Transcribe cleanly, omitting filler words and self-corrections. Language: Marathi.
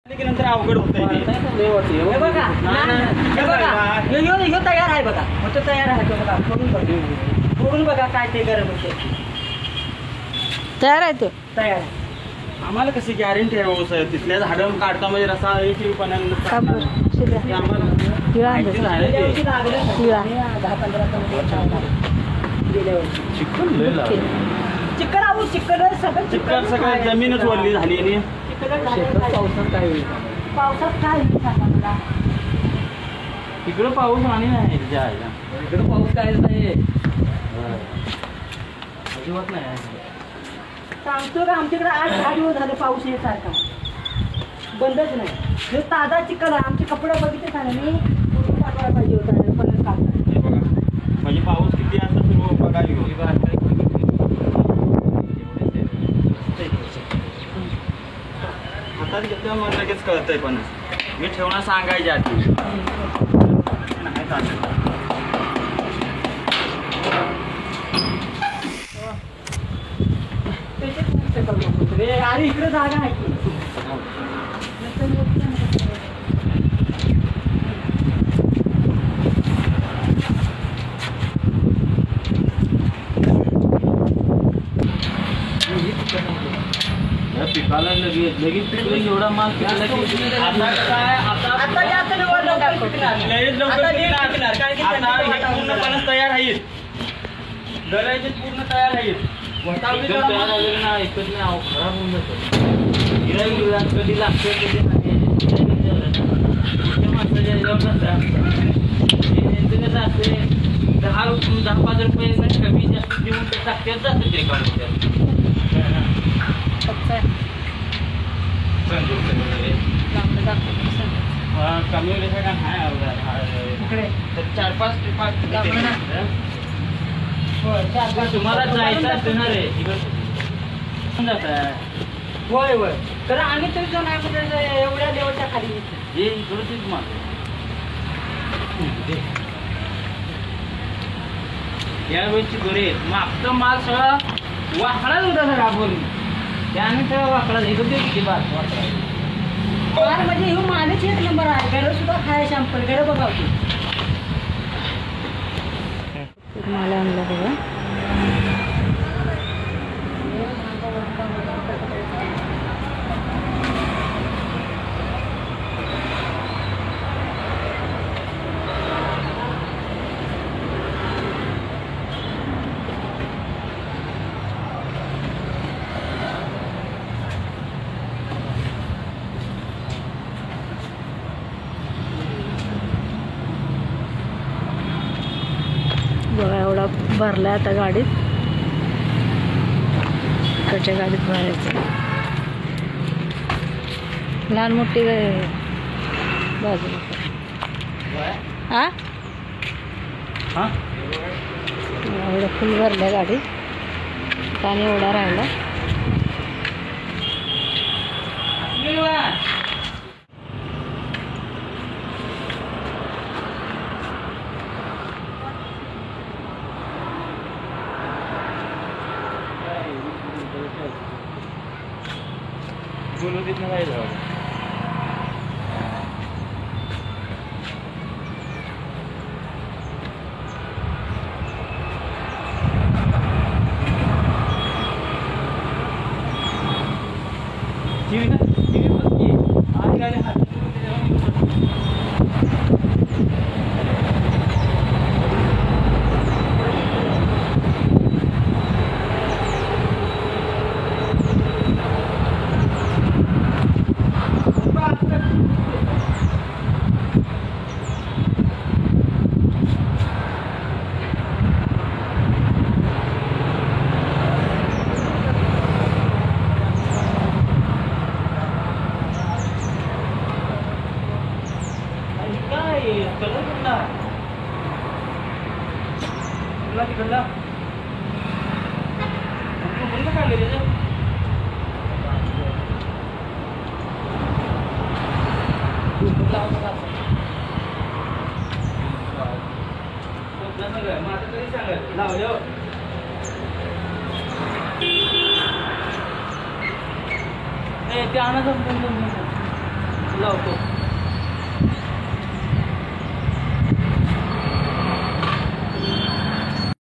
नंतर अवघड होत बघा तयार आहे बघा मोठं तयार आहे तो बघा फोडून बघा काय ते गरम होते तयार आहे तो तयार आहे. आम्हाला कशी गॅरंटी आहे व्यवसाय तिथल्या झाडं काढता म्हणजे रसा कापूर आम्हाला शिळा माहिती झालं गेल्या ते. वर्षी लागलं शिळा. 10-15 गेल्या वर्षी चिकन लय लागलं. चिकन आहो चिकन सगळं चिकन सगळं जमीनच वरली झाली आणि पावसात काय होईल सांगा मला तिकडं पाऊस आणि नाही तिच्या आईला इकडे पाऊस काय नाही अजिबात नाही सांगतो का आमच्याकडे 8-10 दिवस झाले पाऊस येसारखा बंदच नाही जो ताजा चिकन आहे आमचे कपडे बघितले का मी पूर्ण पाठवायला पाहिजे होता पण काढला हे बघा म्हणजे पाऊस किती असं सुरू बघायला घेऊ हातात घेतल्यावर मला लगेच कळतंय पण मी ठेवणं सांगायच्या आधी नाही चालेल अरे इकडे जागा आहे की पिकाला लगेच तिकडे एवढा माल पिकला की आता जास्त निवडणूक लगेच लवकर पिकणार. आता हे पूर्णपणे तयार आहेत गरायचे पूर्ण तयार आहेत एकदम तयार वगैरे ना ऐकत नाही अहो खराब होऊन जातं गिराईक कधी लागतं कधी नाही माणसाच्या कसं असते 10-5 रुपये कमी जास्त देऊन टाकतात जातं ते काम कमी वगैरे का नाही इकडे 4-5 तुम्हाला जायचं असते ना रे इकडे जात आहे होय होय तर आम्ही तरी जो नाही म्हणजे एवढ्या लेवलच्या खाली हे इकडचीच माल यावेळेची बरे मागचा माल सगळा वाकडाच होता सगळा आपण त्याने सगळा वाकडा इकडे किती बार फार म्हणजे हे मालच एक नंबर आहे गरज सुद्धा खाय शॅम्पल गरज बघावती माल आणला बघा बघा एवढा भरला आता गाडीत इकडच्या गाडीत भरायचं लहान मोठी बाजूला हा एवढं फुल भरल्या गाडीत पाणी एवढा राहिला बोलू देत नाही जाऊ तिकडला बंद काढले त्याचे माझं तरी सांगाल लावले ते आणा लावतो